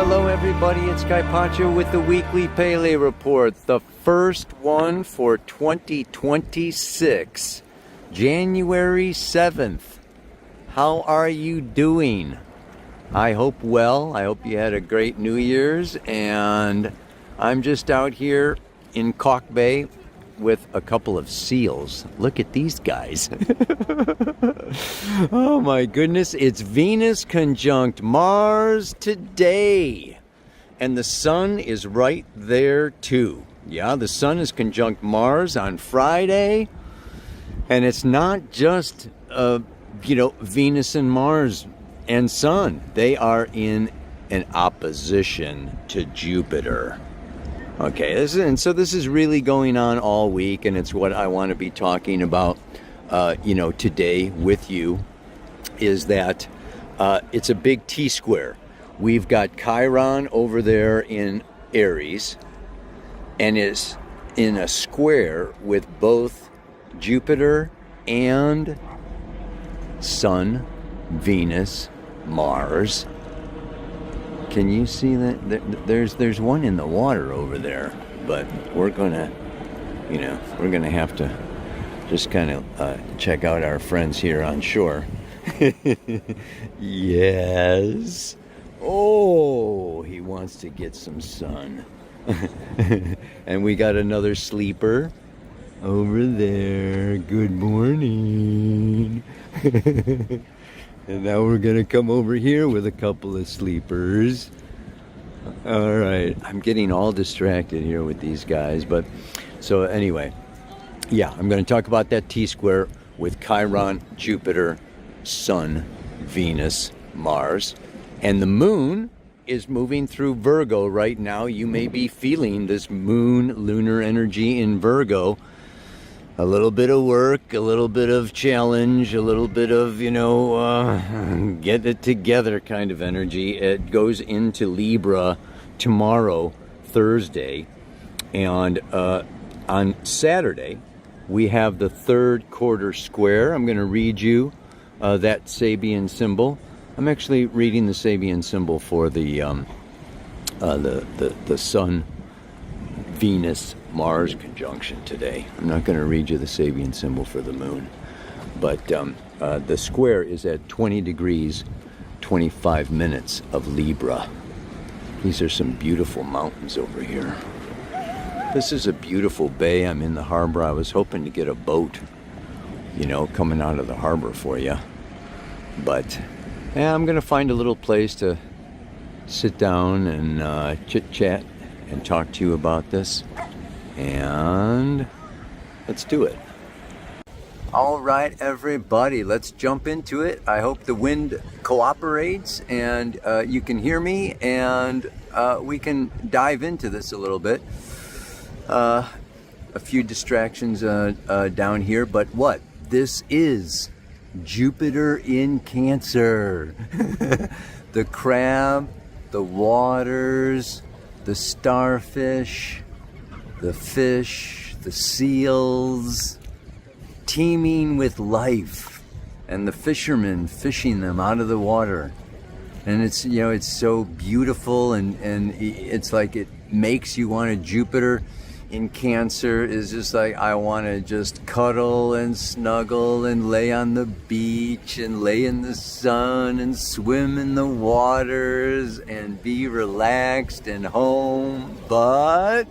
Hello everybody, it's Kaypacha with the weekly Pele report, the first one for 2026, January 7th. How are you doing? I hope well. I hope you had a great New Year's, and I'm just out here in Cock Bay with a couple of seals. Look at these guys. Oh my goodness, it's Venus conjunct Mars today. And the sun is right there too. Yeah, the sun is conjunct Mars on Friday. And it's not just, Venus and Mars and sun. They are in an opposition to Jupiter. Okay, this is really going on all week, and it's what I want to be talking about, today with you, is that it's a big T-square. We've got Chiron over there in Aries, and is in a square with both Jupiter and Sun, Venus, Mars. Can you see that? There's one in the water over there, but we're gonna have to just kind of check out our friends here on shore. Yes. Oh, he wants to get some sun. And we got another sleeper over there. Good morning. And now we're going to come over here with a couple of sleepers. All right. I'm getting all distracted here with these guys. But so anyway, yeah, I'm going to talk about that T-square with Chiron, Jupiter, Sun, Venus, Mars. And the moon is moving through Virgo right now. You may be feeling this moon lunar energy in Virgo. A little bit of work, a little bit of challenge, a little bit of, get it together kind of energy. It goes into Libra tomorrow, Thursday. And on Saturday, we have the third quarter square. I'm going to read you that Sabian symbol. I'm actually reading the Sabian symbol for the Sun, Venus, Mars conjunction today. I'm not going to read you the Sabian symbol for the moon, but the square is at 20 degrees, 25 minutes of Libra. These are some beautiful mountains over here. This is a beautiful bay. I'm in the harbor. I was hoping to get a boat, coming out of the harbor for you. But I'm going to find a little place to sit down and chit-chat and talk to you about this. And let's do it. All right, everybody, let's jump into it. I hope the wind cooperates and you can hear me, and we can dive into this a little bit. A few distractions down here, but what? This is Jupiter in Cancer. The crab, the waters, the starfish, the fish, the seals, teeming with life, and the fishermen fishing them out of the water. And it's so beautiful, and it's like it makes you want to. Jupiter in Cancer is just like, I want to just cuddle and snuggle and lay on the beach and lay in the sun and swim in the waters and be relaxed and home. But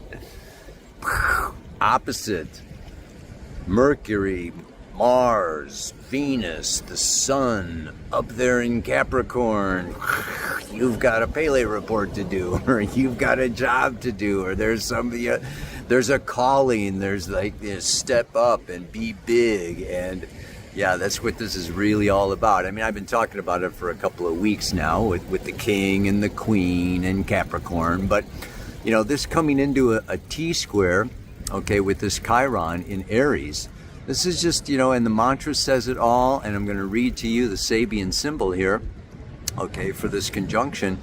opposite. Mercury, Mars, Venus, the sun, up there in Capricorn. You've got a Pele report to do, or you've got a job to do, or there's a calling, there's like this step up and be big. And yeah, that's what this is really all about. I mean, I've been talking about it for a couple of weeks now with the king and the queen and Capricorn. But, this coming into a T-square, okay, with this Chiron in Aries, this is just, and the mantra says it all. And I'm going to read to you the Sabian symbol here, okay, for this conjunction.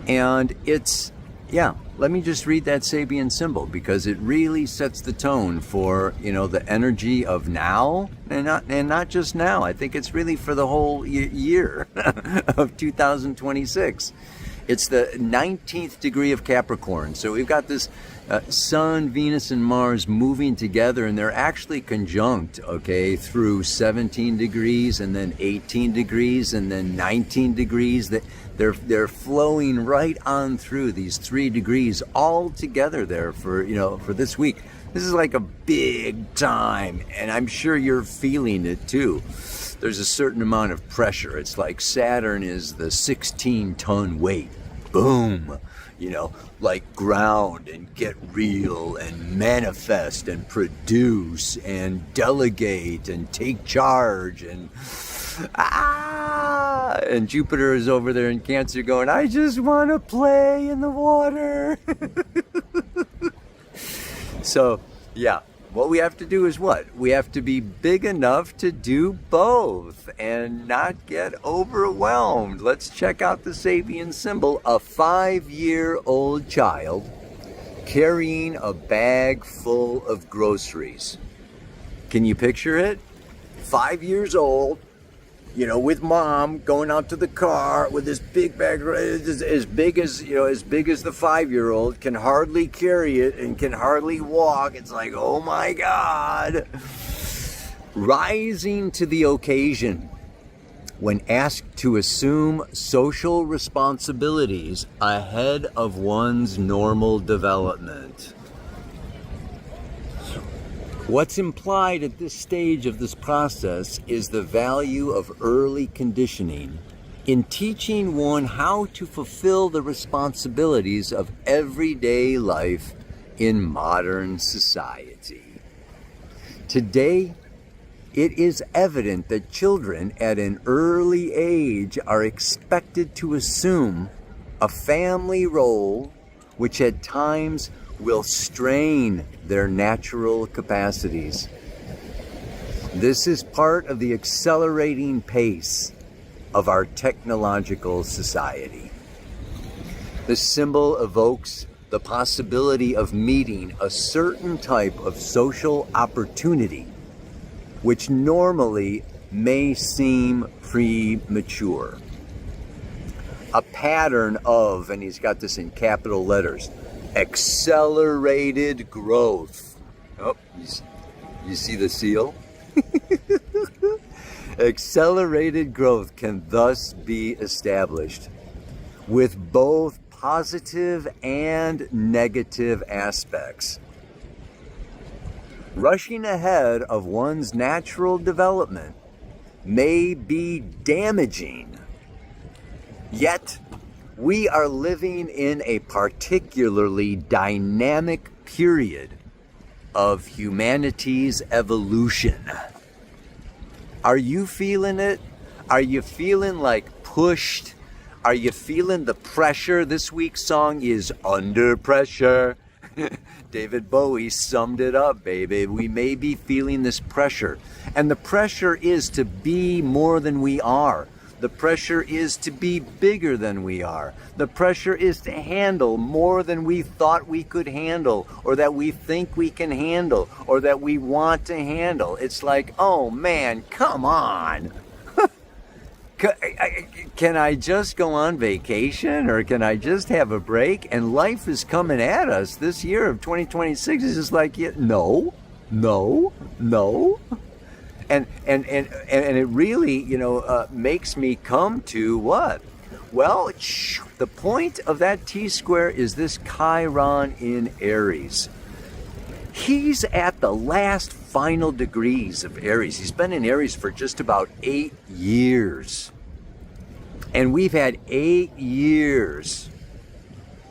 And it's, let me just read that Sabian symbol, because it really sets the tone for, the energy of now, and not just now. I think it's really for the whole year of 2026. It's the 19th degree of Capricorn. So we've got this Sun, Venus, and Mars moving together, and they're actually conjunct, okay, through 17 degrees and then 18 degrees and then 19 degrees. They're flowing right on through these 3 degrees all together there for, for this week. This is like a big time, and I'm sure you're feeling it too. There's a certain amount of pressure. It's like Saturn is the 16-ton weight. Boom. Like ground and get real and manifest and produce and delegate and take charge and Jupiter is over there in Cancer going, I just want to play in the water. So, yeah, what we have to do is what? We have to be big enough to do both and not get overwhelmed. Let's check out the Sabian symbol. A 5-year-old child carrying a bag full of groceries. Can you picture it? 5 years old, with mom going out to the car with this big bag, as big as the 5-year-old, can hardly carry it and can hardly walk. It's like, oh my God. Rising to the occasion when asked to assume social responsibilities ahead of one's normal development. What's implied at this stage of this process is the value of early conditioning in teaching one how to fulfill the responsibilities of everyday life in modern society. Today, it is evident that children at an early age are expected to assume a family role which at times will strain their natural capacities. This is part of the accelerating pace of our technological society. The symbol evokes the possibility of meeting a certain type of social opportunity, which normally may seem premature. A pattern of, and he's got this in capital letters, accelerated growth. Oh, you see the seal? Accelerated growth can thus be established with both positive and negative aspects. Rushing ahead of one's natural development may be damaging, yet we are living in a particularly dynamic period of humanity's evolution. Are you feeling it? Are you feeling like pushed? Are you feeling the pressure? This week's song is Under Pressure. David Bowie summed it up, baby. We may be feeling this pressure. And the pressure is to be more than we are. The pressure is to be bigger than we are. The pressure is to handle more than we thought we could handle, or that we think we can handle, or that we want to handle. It's like, oh man, come on. Can I just go on vacation, or can I just have a break? And life is coming at us. This year of 2026 is just like, no. And it really, makes me come to what? Well, the point of that T-square is this Chiron in Aries. He's at the last final degrees of Aries. He's been in Aries for just about 8 years. And we've had 8 years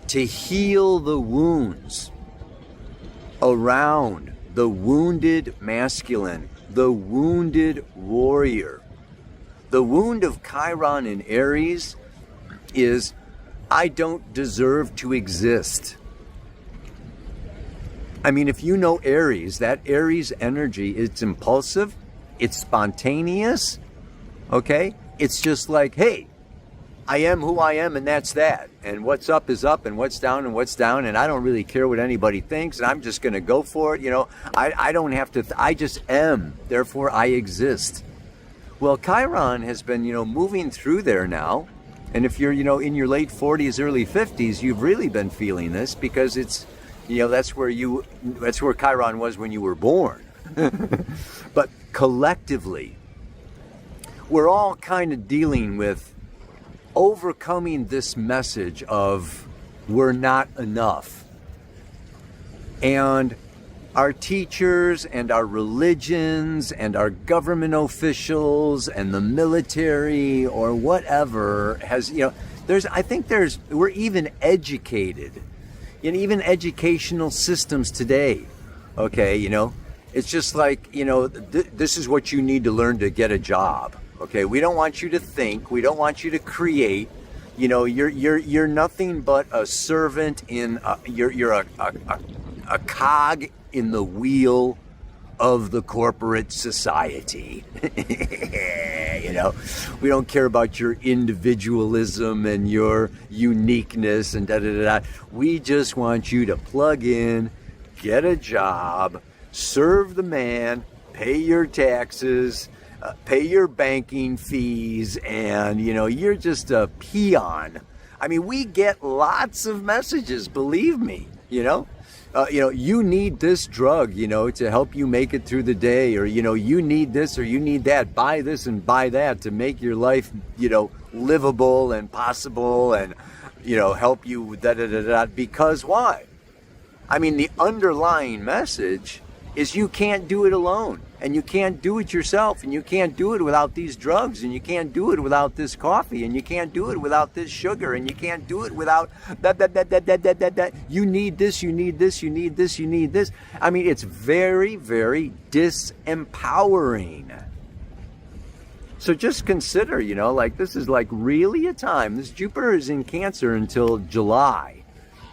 to heal the wounds around the wounded masculine, the wounded warrior. The wound of Chiron in Aries is, I don't deserve to exist. I mean, if you know Aries, that Aries energy, it's impulsive, it's spontaneous, okay? It's just like, hey, I am who I am, and that's that. And what's up is up, and what's down and I don't really care what anybody thinks, and I'm just going to go for it. I don't have to, I just am, therefore I exist. Well, Chiron has been, moving through there now And if you're, in your late 40s, early 50s, you've really been feeling this because it's, that's where Chiron was when you were born. But collectively, we're all kind of dealing with overcoming this message of we're not enough. And our teachers and our religions and our government officials and the military or whatever has, we're even educated in even educational systems today. Okay, it's just like, this is what you need to learn to get a job. Okay, we don't want you to think, we don't want you to create. You're nothing but a servant in you're a cog in the wheel of the corporate society. We don't care about your individualism and your uniqueness and da-da-da-da. We just want you to plug in, get a job, serve the man, pay your taxes, pay your banking fees, and you're just a peon. I mean, we get lots of messages, believe me. You need this drug, to help you make it through the day, or you need this or you need that. Buy this and buy that to make your life, livable and possible, and help you da da da da. Because why? I mean, the underlying message is you can't do it alone, and you can't do it yourself, and you can't do it without these drugs, and you can't do it without this coffee, and you can't do it without this sugar, and you can't do it without that. You need this, you need this, you need this, you need this. I mean, it's very, very disempowering. So just consider, this is like really a time. This Jupiter is in Cancer until July.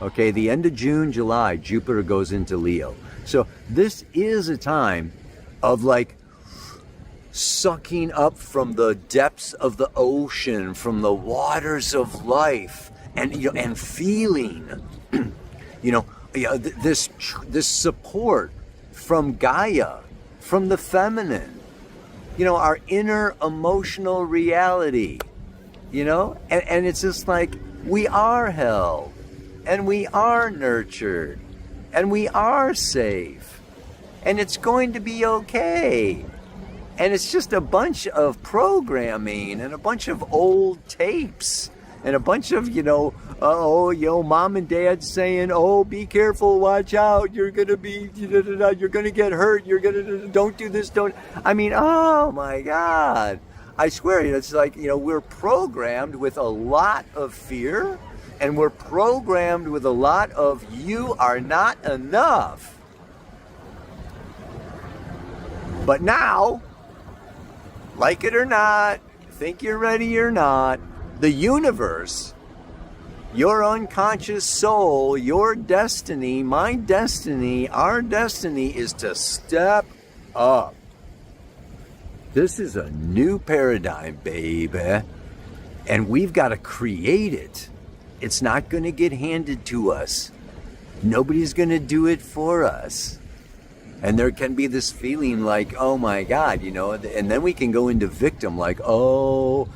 Okay, the end of June, July, Jupiter goes into Leo. So this is a time of like sucking up from the depths of the ocean, from the waters of life, and feeling, this support from Gaia, from the feminine, our inner emotional reality, and it's just like we are held, and we are nurtured, and we are safe, and it's going to be okay. And it's just a bunch of programming and a bunch of old tapes and a bunch of, mom and dad saying, oh, be careful, watch out, you're going to be, you're going to get hurt, don't do this, don't. I mean, oh my God. I swear, it's like, we're programmed with a lot of fear, and we're programmed with a lot of you are not enough. But now, like it or not, think you're ready or not, the universe, your unconscious soul, your destiny, my destiny, our destiny is to step up. This is a new paradigm, baby, and we've got to create it. It's not going to get handed to us. Nobody's going to do it for us. And there can be this feeling like, oh my God, and then we can go into victim, like, oh,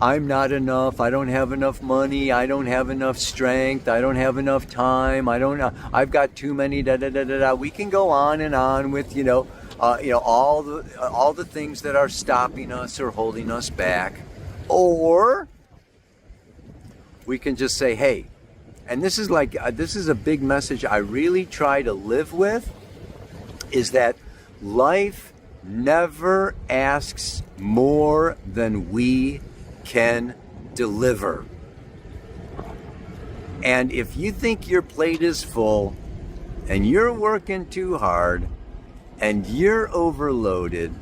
I'm not enough. I don't have enough money. I don't have enough strength. I don't have enough time. I've got too many, da da da da da. We can go on and on with, all the things that are stopping us or holding us back. Or we can just say, hey, and this is a big message I really try to live with, is that life never asks more than we can deliver. And if you think your plate is full and you're working too hard and you're overloaded,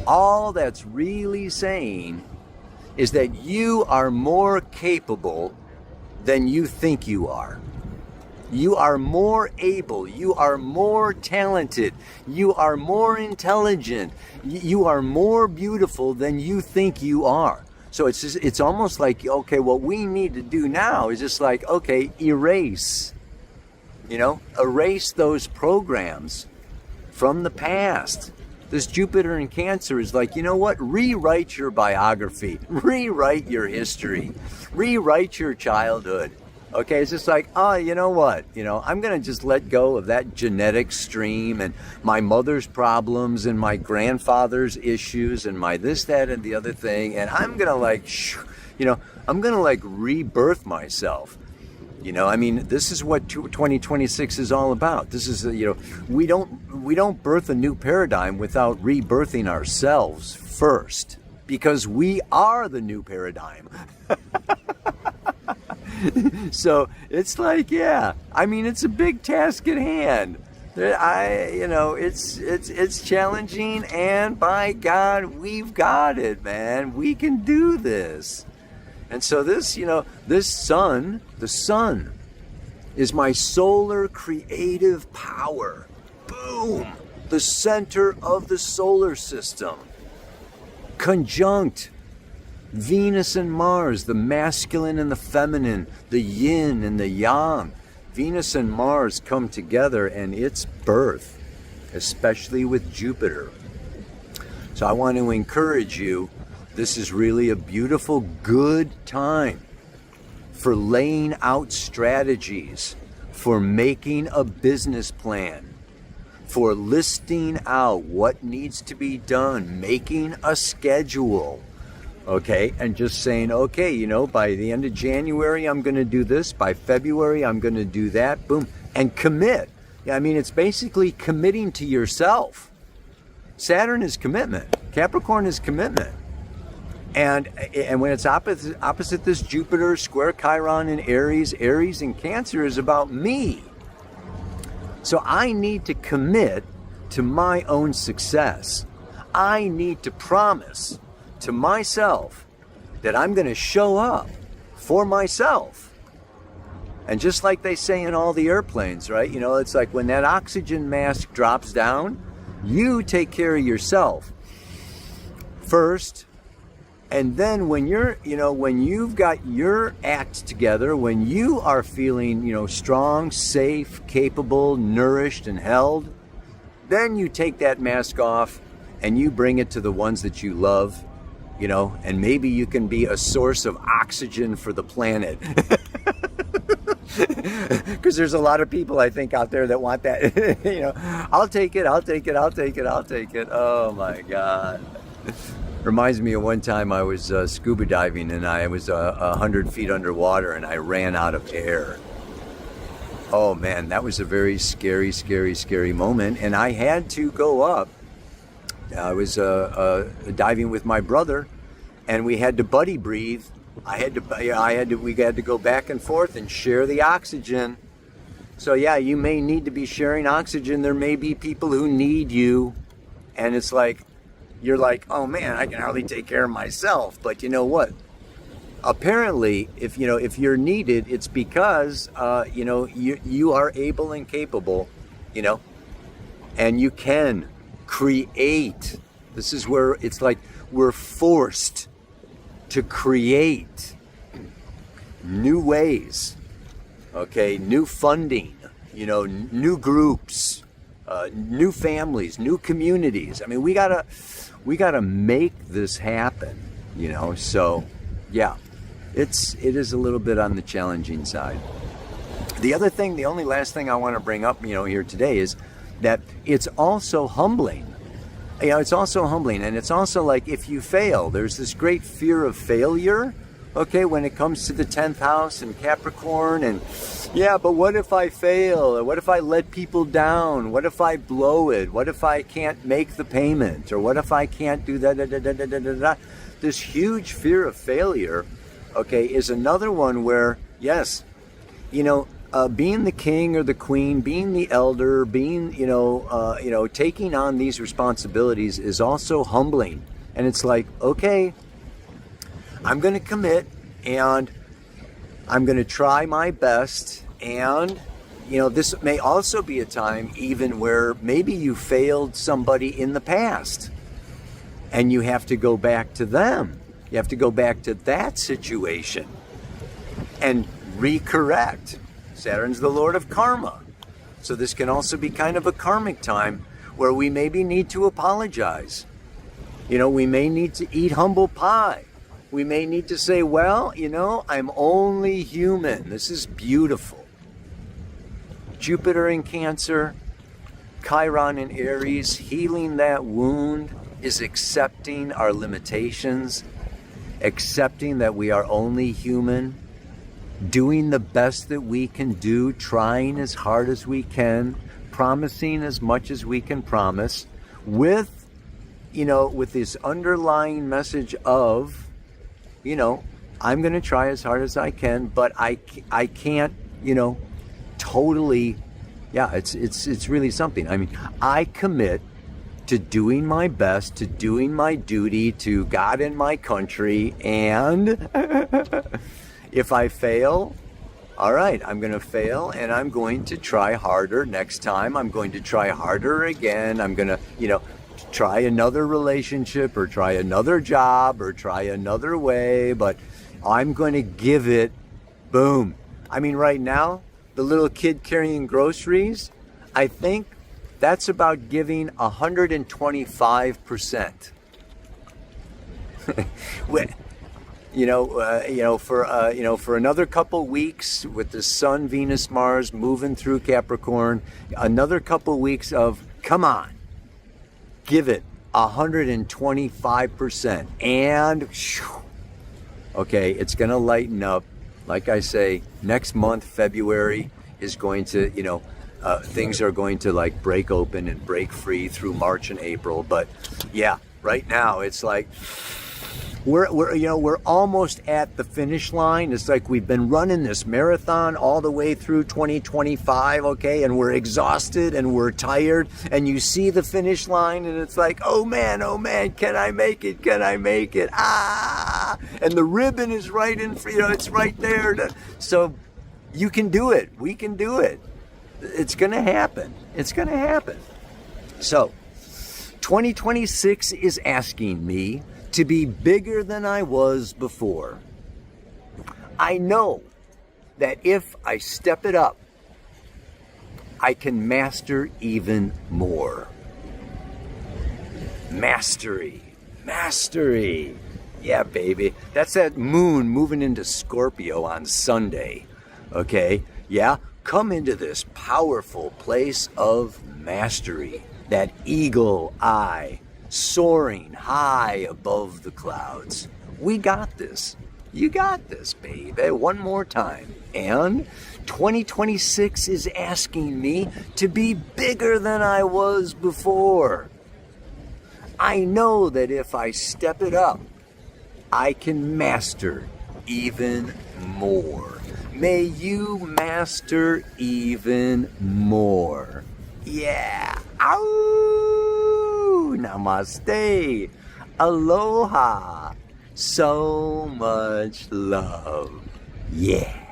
all that's really saying is that you are more capable than you think you are. You are more able, you are more talented, you are more intelligent, you are more beautiful than you think you are. So it's almost like, okay, what we need to do now is just like, okay, erase those programs from the past This Jupiter in Cancer is like, you know what? Rewrite your biography. Rewrite your history. Rewrite your childhood. Okay, it's just like, oh, you know what? I'm going to just let go of that genetic stream and my mother's problems and my grandfather's issues and my this, that, and the other thing. And I'm going to I'm going to rebirth myself. This is what 2026 is all about. This is, we don't birth a new paradigm without rebirthing ourselves first, because we are the new paradigm. So it's like, it's a big task at hand. It's challenging, and by God, we've got it, man. We can do this. And so this, this sun, the sun, is my solar creative power. Boom! The center of the solar system. Conjunct Venus and Mars, the masculine and the feminine, the yin and the yang. Venus and Mars come together, and it's birth, especially with Jupiter. So I want to encourage you. This is really a beautiful, good time for laying out strategies, for making a business plan, for listing out what needs to be done, making a schedule, okay? And just saying, okay, by the end of January, I'm going to do this. By February, I'm going to do that. Boom. And commit. It's basically committing to yourself. Saturn is commitment. Capricorn is commitment. And when it's opposite this Jupiter, square Chiron in Aries, Aries in Cancer is about me. So I need to commit to my own success. I need to promise to myself that I'm going to show up for myself. And just like they say in all the airplanes, right? It's like when that oxygen mask drops down, you take care of yourself first. And then when when you've got your act together, when you are feeling, strong, safe, capable, nourished, and held, then you take that mask off and you bring it to the ones that you love, and maybe you can be a source of oxygen for the planet. Because there's a lot of people, I think, out there that want that. I'll take it. Oh my God. Reminds me of one time I was scuba diving, and I was 100 feet underwater, and I ran out of air. Oh man, that was a very scary, scary, scary moment. And I had to go up. I was diving with my brother, and we had to buddy breathe. We had to go back and forth and share the oxygen. So yeah, you may need to be sharing oxygen. There may be people who need you, and it's like, you're like, oh man, I can hardly take care of myself. But you know what? Apparently, if you're needed, it's because you are able and capable, and you can create. This is where it's like we're forced to create new ways, okay, new funding, new groups, new families, new communities. We gotta make this happen, so yeah, it is a little bit on the challenging side. The only last thing I want to bring up, here today is that it's also humbling. It's also humbling, and it's also like if you fail, there's this great fear of failure, okay, when it comes to the 10th house and Capricorn, and yeah, but what if I fail? Or what if I let people down? What if I blow it? What if I can't make the payment? Or what if I can't do that? This huge fear of failure, okay, is another one where, yes, being the king or the queen, being the elder, being, taking on these responsibilities is also humbling. And it's like, okay, I'm going to commit, and I'm going to try my best. And, this may also be a time even where maybe you failed somebody in the past, and you have to go back to them. You have to go back to that situation and recorrect. Saturn's the lord of karma. So this can also be kind of a karmic time where we maybe need to apologize. We may need to eat humble pie. We may need to say, well, I'm only human. This is beautiful. Jupiter in Cancer, Chiron in Aries, healing that wound is accepting our limitations, accepting that we are only human, doing the best that we can do, trying as hard as we can, promising as much as we can promise, with this underlying message of, I'm going to try as hard as I can, but I can't, totally, it's really something. I mean, I commit to doing my best, to doing my duty to God and my country, and if I fail, all right, I'm going to fail, and I'm going to try harder next time. I'm going to try harder again. I'm going to, try another relationship, or try another job, or try another way, but I'm going to give it, boom. I mean, right now, the little kid carrying groceries, I think that's about giving 125%. For another couple weeks with the Sun, Venus, Mars moving through Capricorn, another couple weeks of, come on, give it 125%. And, okay, it's going to lighten up. Like I say, next month, February, is going to, things are going to like break open and break free through March and April. But yeah, right now it's like we're almost at the finish line. It's like we've been running this marathon all the way through 2025, okay, and we're exhausted and we're tired, and you see the finish line and it's like, oh man, can I make it? And the ribbon is right in, it's right there. So you can do it. We can do it. It's going to happen. So 2026 is asking me to be bigger than I was before. I know that if I step it up, I can master even more. Mastery. Yeah, baby. That's that moon moving into Scorpio on Sunday. Okay? Yeah? Come into this powerful place of mastery. That eagle eye. Soaring high above the clouds. We got this. You got this, baby. One more time. And 2026 is asking me to be bigger than I was before. I know that if I step it up, I can master even more. May you master even more. Yeah. Ow! Namaste. Aloha. So much love. Yeah.